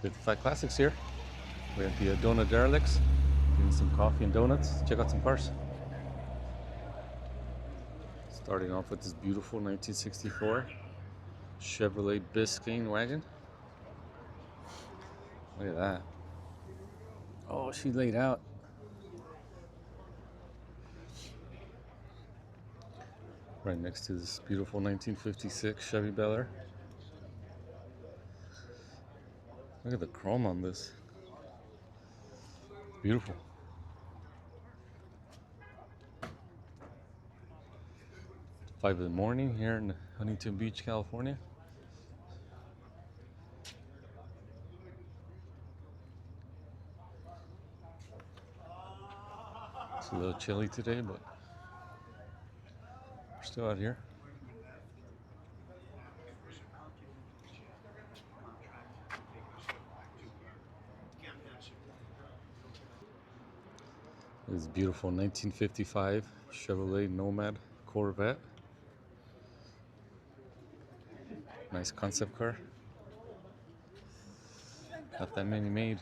55 Classics here. We're at the Donut Derelicts, getting some coffee and donuts. Check out some cars. Starting off with this beautiful 1964 Chevrolet Biscayne wagon. Look at that. Oh, she laid out. Right next to this beautiful 1956 Chevy Bel Air. Look at the chrome on this. Beautiful. It's 5 in the morning here in Huntington Beach, California. It's a little chilly today, but we're still out here. This beautiful 1955 Chevrolet Nomad Corvette. Nice concept car. Not that many made.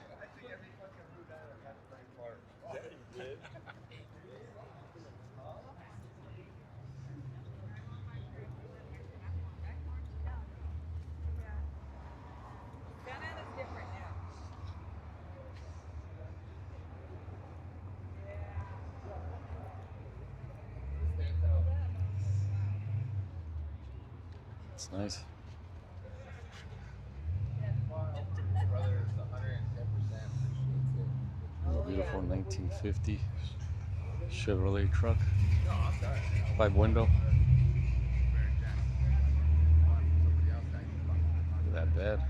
It's nice. Beautiful 1950 Chevrolet truck. 5-window. Look at that bed.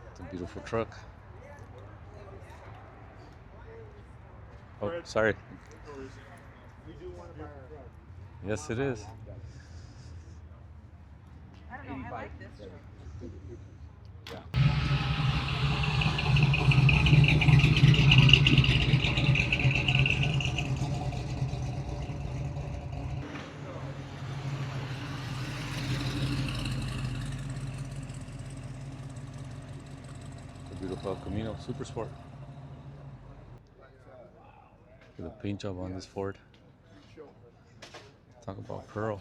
It's a beautiful truck. Oh, sorry. Yes, it is. I don't know, I like this truck. The beautiful Camino Super Sport. Look at the paint job on this Ford. Talk about pearl.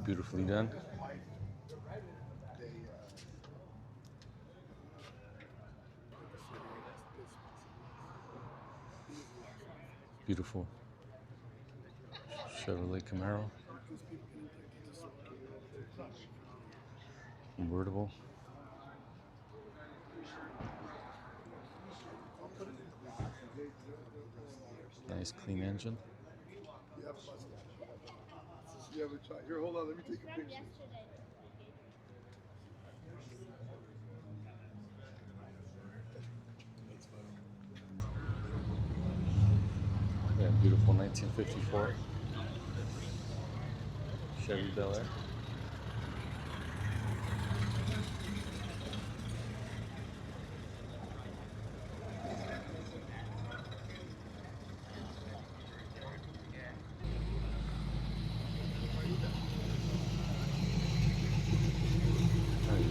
Beautifully done. Beautiful Chevrolet Camaro. Convertible. Nice clean engine. Here, hold on, let me take a picture. Yeah, beautiful 1954 Chevy Bel Air.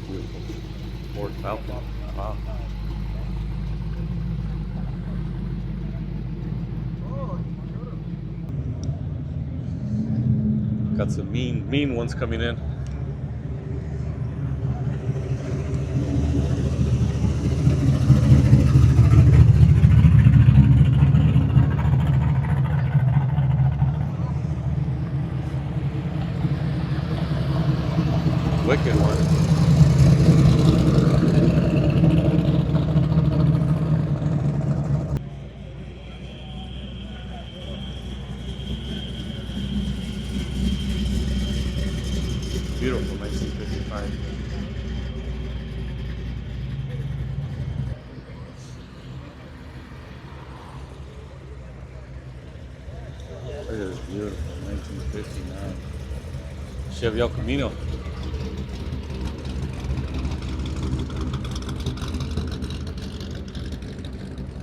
Beautiful Ford Falcon. Wow. Got some mean ones coming in. Wicked one. Beautiful, 1959. Chevy El Camino. What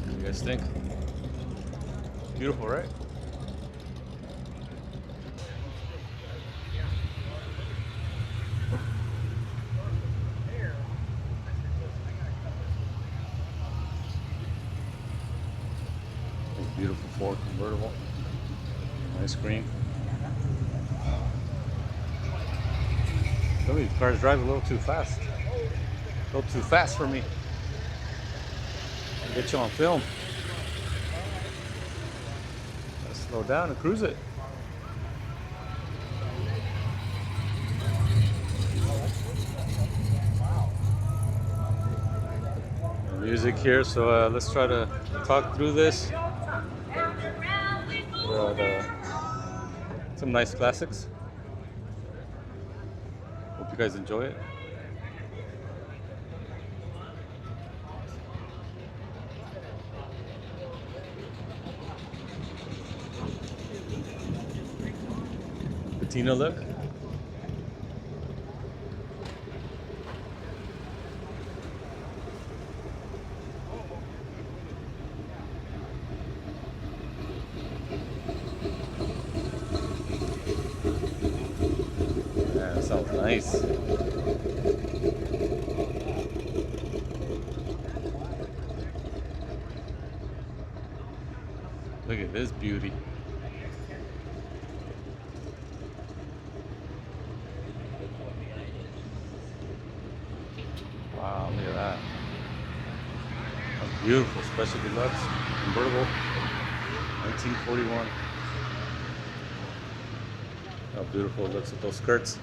do you guys think? Beautiful, right? Beautiful Ford convertible. Nice green. Some of these cars drive a little too fast. A little too fast for me. I'll get you on film. Gotta slow down and cruise it. Music here, so let's try to talk through this. Some nice classics. Hope you guys enjoy it. Patina look. Yeah, that sounds nice. Look at this beauty. Wow, look at that. That's beautiful. Special Deluxe convertible. 1941. How beautiful it looks with those skirts.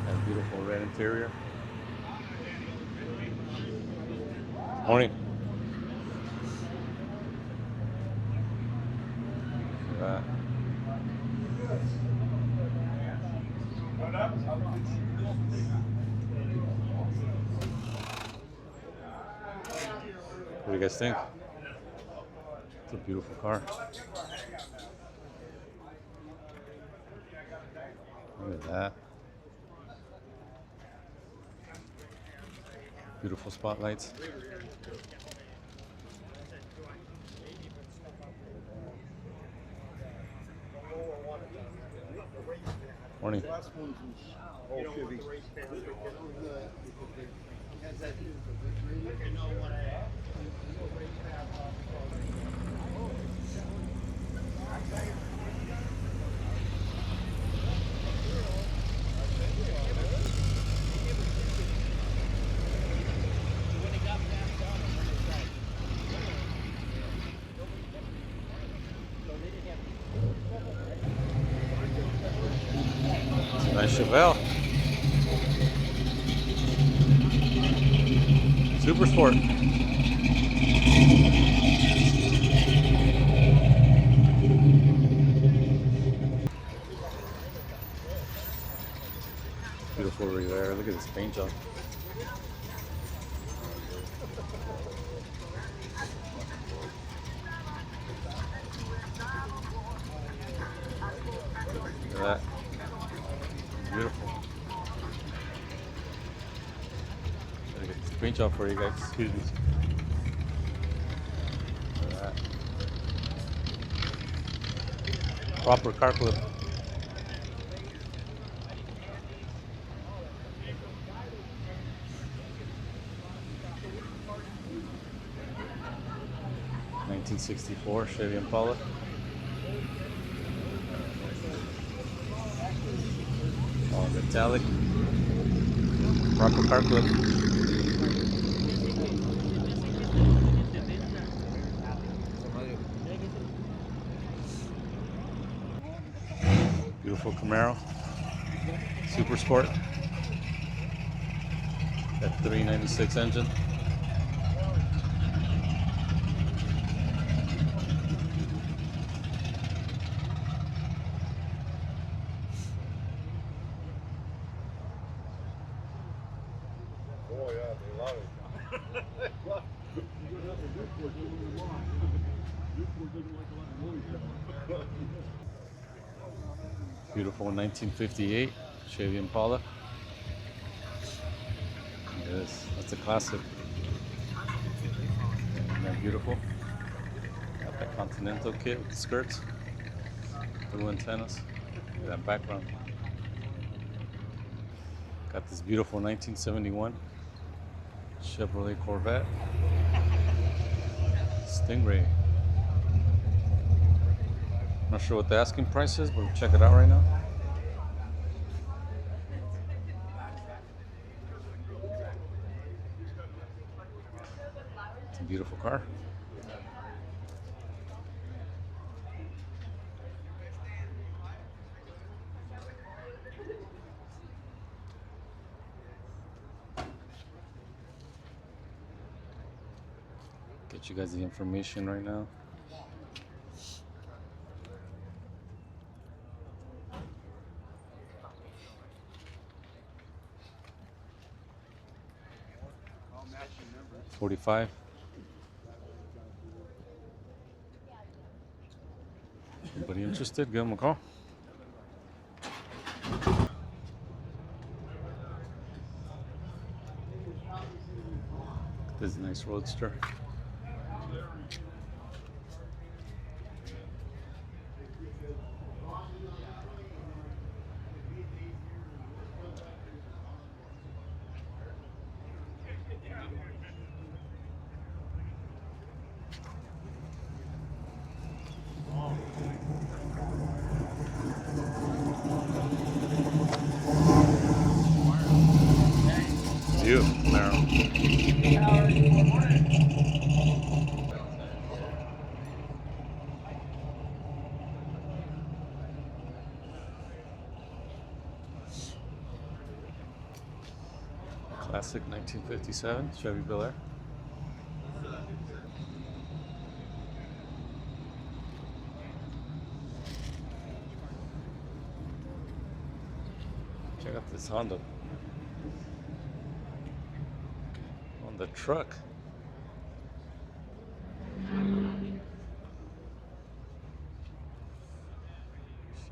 And beautiful red interior. Morning. Look at that. What do you guys think? It's a beautiful car. Look at that. Beautiful spotlights. Morning. Nice Chevelle. Super Sport. Beautiful Rivera. Look at this paint job. Look at that. Beautiful. Gotta get this paint job for you guys. Excuse me. Look at that. Proper car clip. '64 Chevy Impala. All metallic. Proper car clip. Beautiful Camaro. Super Sport. That 396 engine. Beautiful 1958 Chevy Impala. Yes, that's a classic. Isn't that beautiful? Got that Continental kit with the skirts, blue antennas. Look at that background. Got this beautiful 1971 Chevrolet Corvette Stingray. Not sure what the asking price is, but we'll check it out right now. It's a beautiful car. Get you guys the information right now. $45. Anybody interested? Give them a call. This is a nice roadster. Beautiful Camaro. Classic 1957 Chevy Bel Air. Check out this Honda on the truck.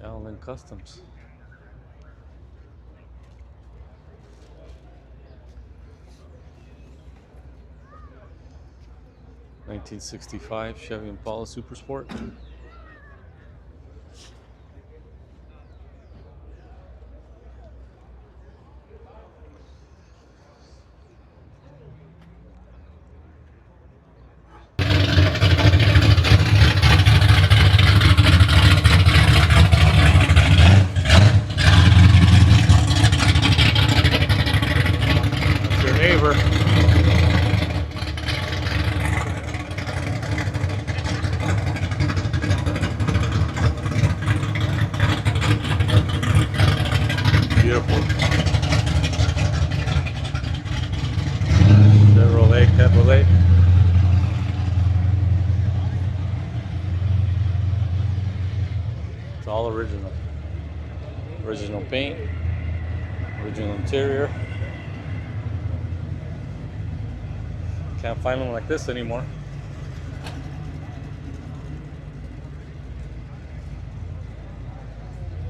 Shaolin Customs. '65 Chevy Impala Super Sport. That's your neighbor. Beautiful. Chevrolet Cabriolet. It's all original. Original paint, original interior. Can't find them like this anymore.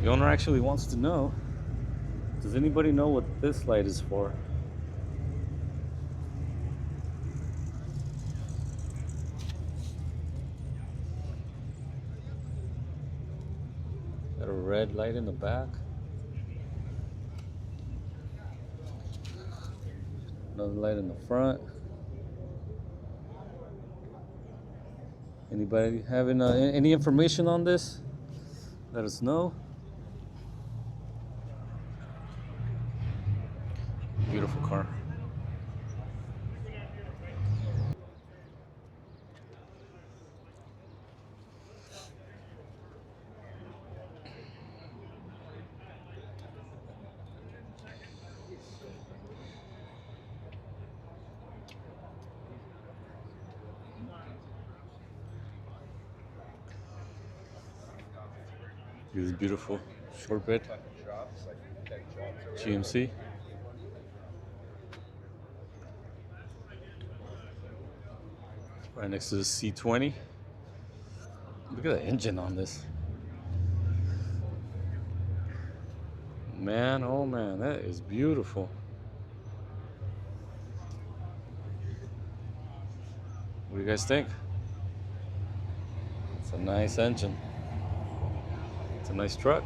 The owner actually wants to know, does anybody know what this light is for? Got a red light in the back. Another light in the front. Anybody having any information on this? Let us know. Beautiful car. This is beautiful short bed. GMC. Right next to the C20. Look at the engine on this. Man, oh man, that is beautiful. What do you guys think? It's a nice engine. It's a nice truck.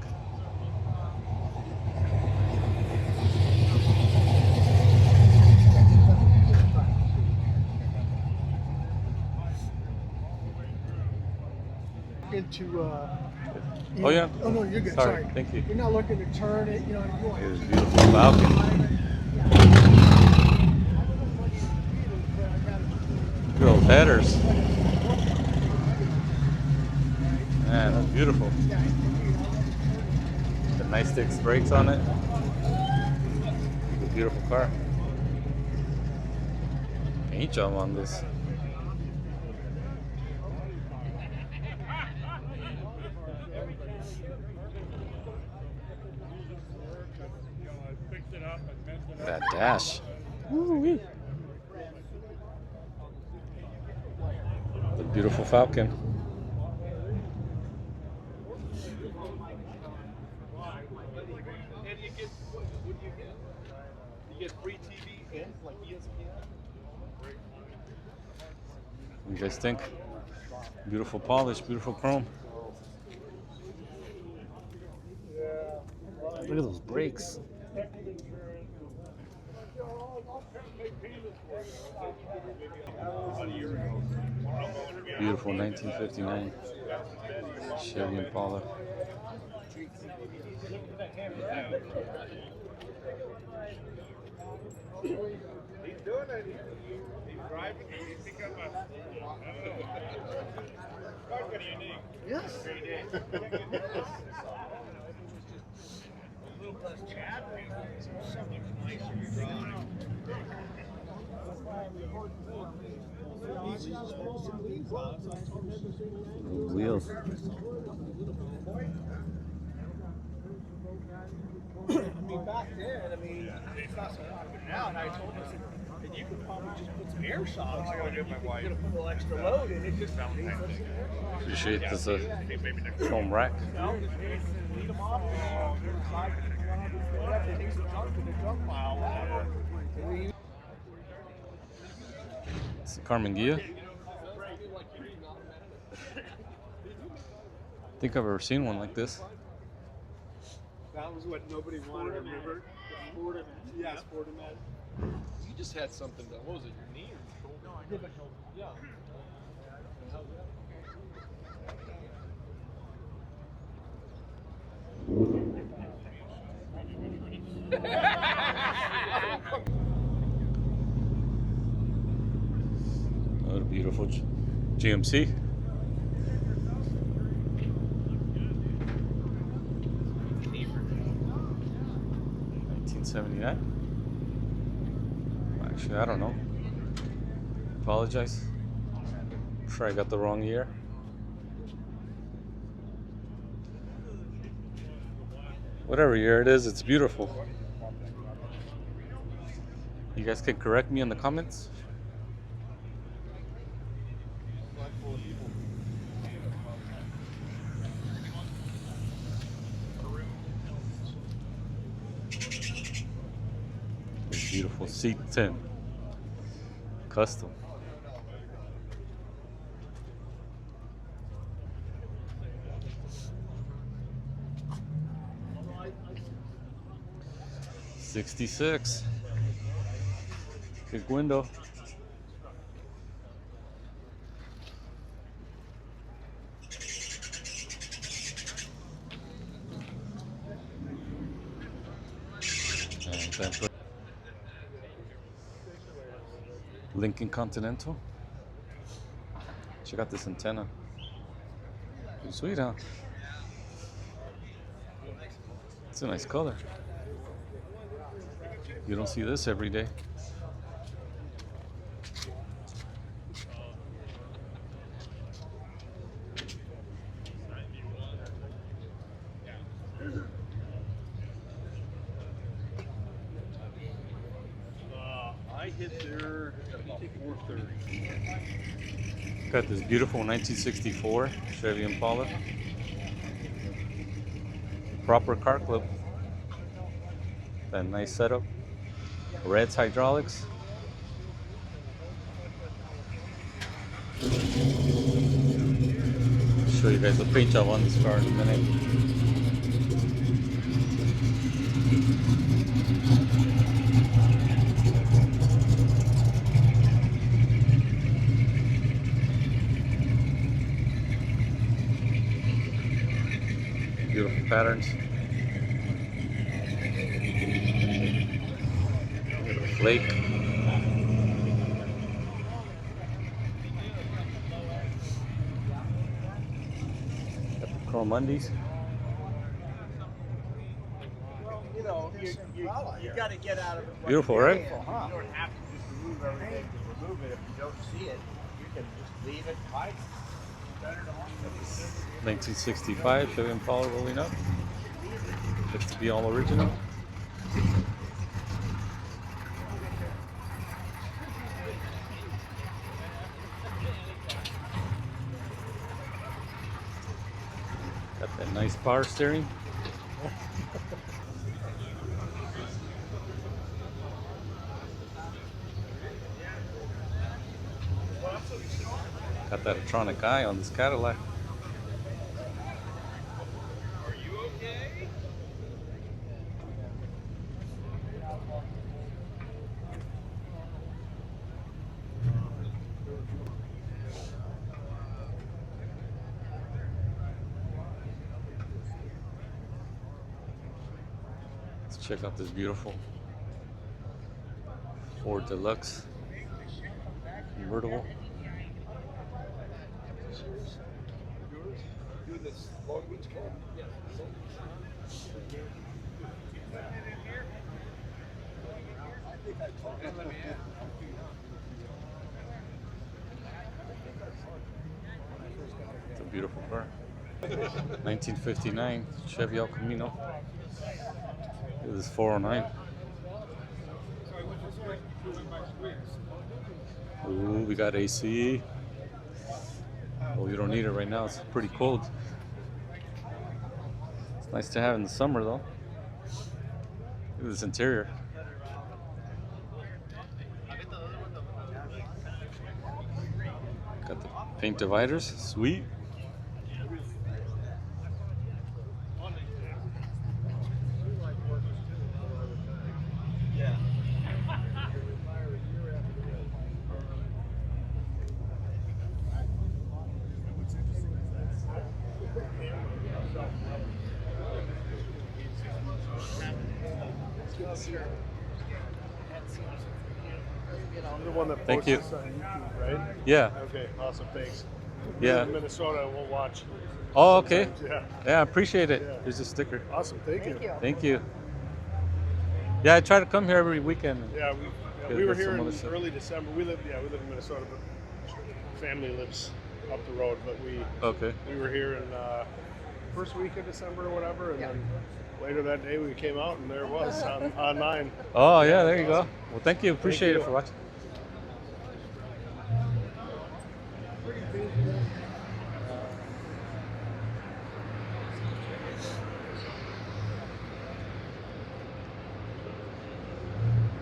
Into Oh yeah. Oh no, you're good. Sorry. Sorry. Thank you. You're not looking to turn it. You know, you want. Here's a beautiful Falcon. Look at those headers. Man, that's beautiful. The nice six brakes on it. It's a beautiful car. Paint job on this. That dash. Woo-wee. The beautiful Falcon. And you get, what do you get? You get free TV and like ESPN. What do you guys think? Beautiful polish, beautiful chrome. Look at those brakes. Beautiful 1959 Chevy Impala. He's doing it. He's driving. He's picking up a. Quite kind of unique. Yes. A little less chat. So much nicer to drive. Those wheels. I mean, back then, I mean, it's not so popular now. And I told him, I said, and you could probably just put some air shocks on it. You're going to put a little extra load in it. Just Appreciate this chrome rack. lead them off. They take some junk in the junk pile. It's a Carmen Ghia. I think I've ever seen one like this. That was what nobody wanted, remember? The Sportaman. Yeah, Sportaman. You just had something done. What was it, your knee or your shoulder? Yeah. What a beautiful GMC. '79. Actually, I don't know. Apologize. I'm sure I got the wrong year. Whatever year it is, it's beautiful. You guys can correct me in the comments. Beautiful seat 10. Custom. '66. Big window. And Lincoln Continental. Check out this antenna. Pretty sweet, huh? It's a nice color. You don't see this every day. I hit there about 4 Got this beautiful 1964 Chevy Impala. Proper car club. That nice setup. Red's hydraulics. Show you guys the paint job on this car in a minute. Beautiful patterns. Little flake. Got the chrome undies. You know, you got to get out of it. Beautiful, right? You don't have to just remove everything to remove it. If you don't see it, you can just leave it, hide it. 1965 Chevy Impala rolling up. Looks to be all original. Got that nice power steering. Got that electronic eye on this Cadillac. Are you okay? Let's check out this beautiful Ford Deluxe convertible. Do this Long Beach car? Yeah. It's a beautiful car. 1959 Chevy El Camino. This is 409. Ooh, we got AC. Well, you don't need it right now. It's pretty cold. It's nice to have in the summer, though. Look at this interior. Got the paint dividers. Sweet. The one that Thank posts you. this on YouTube, right? Yeah. Okay, awesome, thanks. Yeah. In Minnesota, we'll watch. Oh, okay. sometimes, Yeah, Yeah, I appreciate it. Yeah. Here's a sticker. awesome, thank you. Thank you. Yeah, I try to come here every weekend. Yeah, Yeah, we were get some here in other stuff. early December. We live in Minnesota, but family lives up the road. But Okay. we were here in first week of December or whatever, and then later that day we came out and there it was on 9. Oh, yeah, there you go. Well, thank you. Appreciate you. it for watching.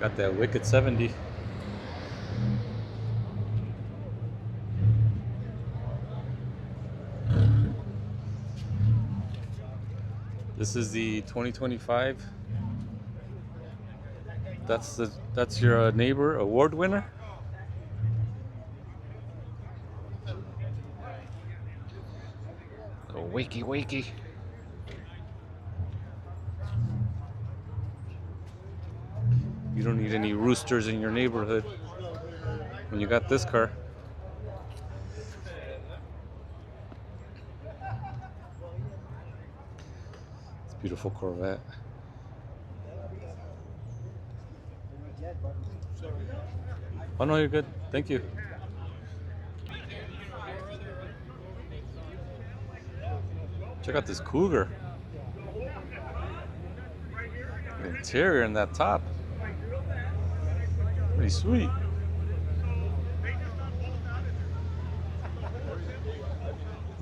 Got that Wicked 70. This is the 2025. That's your neighbor award winner. Oh, wakey. You don't need any roosters in your neighborhood when you got this car. It's a beautiful Corvette. Oh no, you're good. Thank you. Check out this Cougar. The interior and that top. Pretty sweet.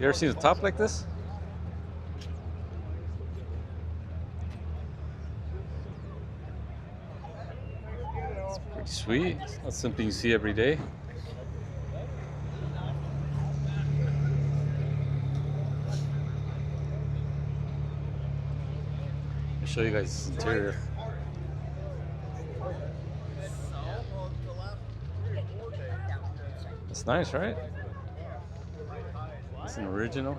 You ever seen a top like this? It's pretty sweet. It's not something you see every day. I'll show you guys the interior. It's nice, right? It's an original.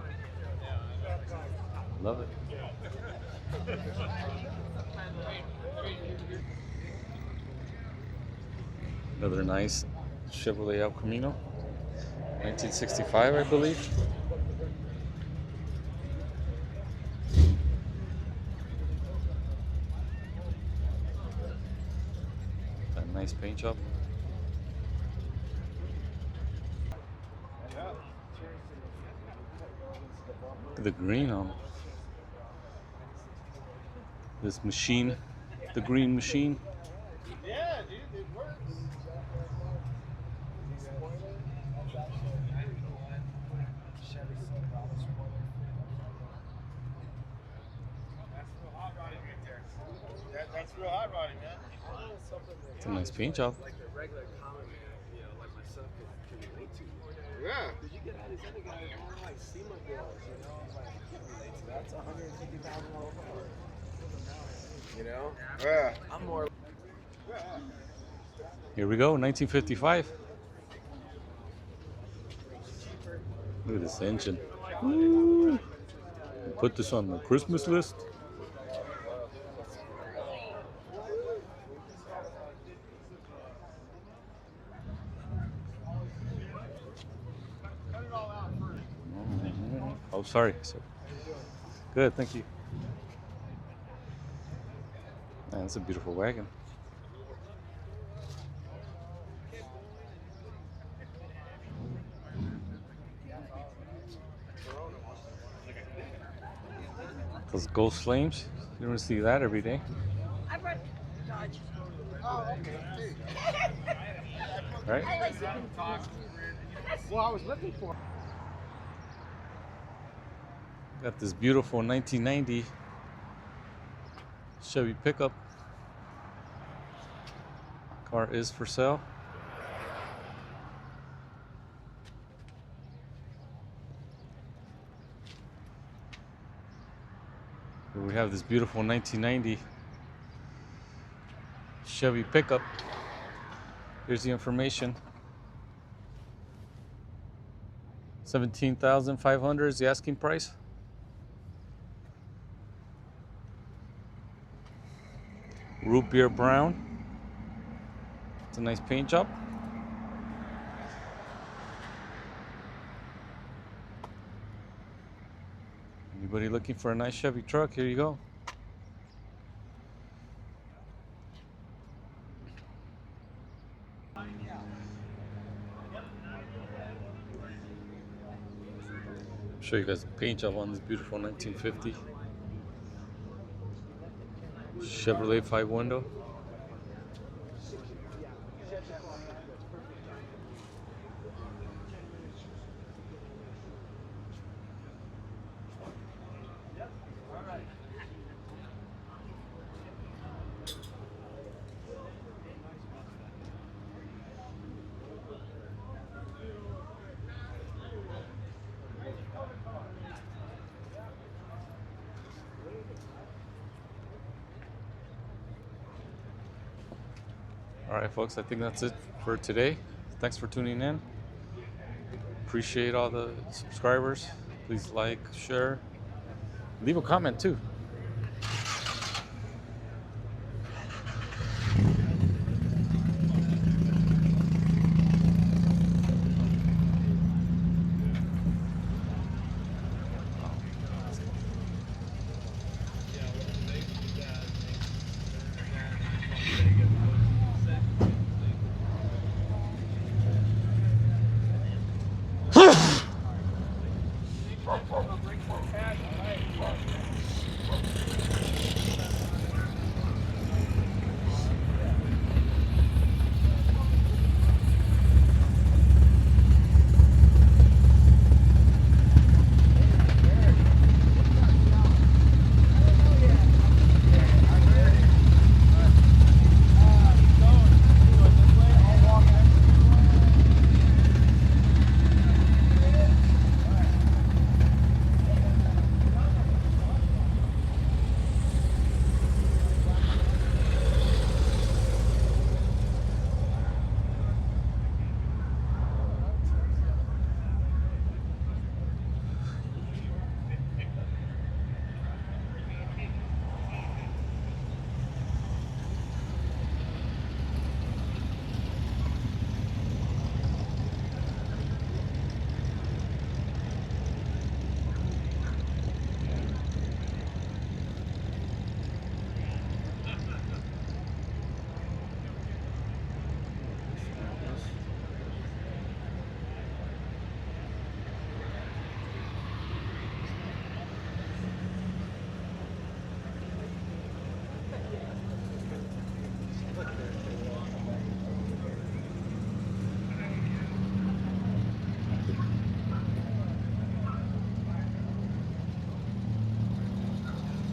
Love it. Another nice Chevrolet El Camino, 1965, I believe. A nice paint job. Look at the green on it. This machine, the green machine. Yeah, dude, it works. That's real hot rodding, man. It's a nice paint job. Like the regular common man, you know, like myself can relate to. Yeah. Did you get all these other guys more like SEMA girls, you know? I was like, I can't relate to that. That's $150,000 car. You know? Yeah. I'm more. Here we go, 1955. Look at this engine. Woo. Put this on the Christmas list. Oh, sorry. Good, thank you. Man, that's a beautiful wagon. Those ghost flames, you don't see that every day. I brought Dodge. Right? I like it. Well, I was looking for. Got this beautiful 1990 Chevy pickup. Car is for sale. Here we have this beautiful 1990 Chevy pickup. Here's the information. 17,500 is the asking price. Root beer brown. It's a nice paint job. Anybody looking for a nice Chevy truck? Here you go. Show you guys the paint job on this beautiful 1950 Chevrolet 5-window. All right, folks, I think that's it for today. Thanks for tuning in. Appreciate all the subscribers. Please like, share, leave a comment too.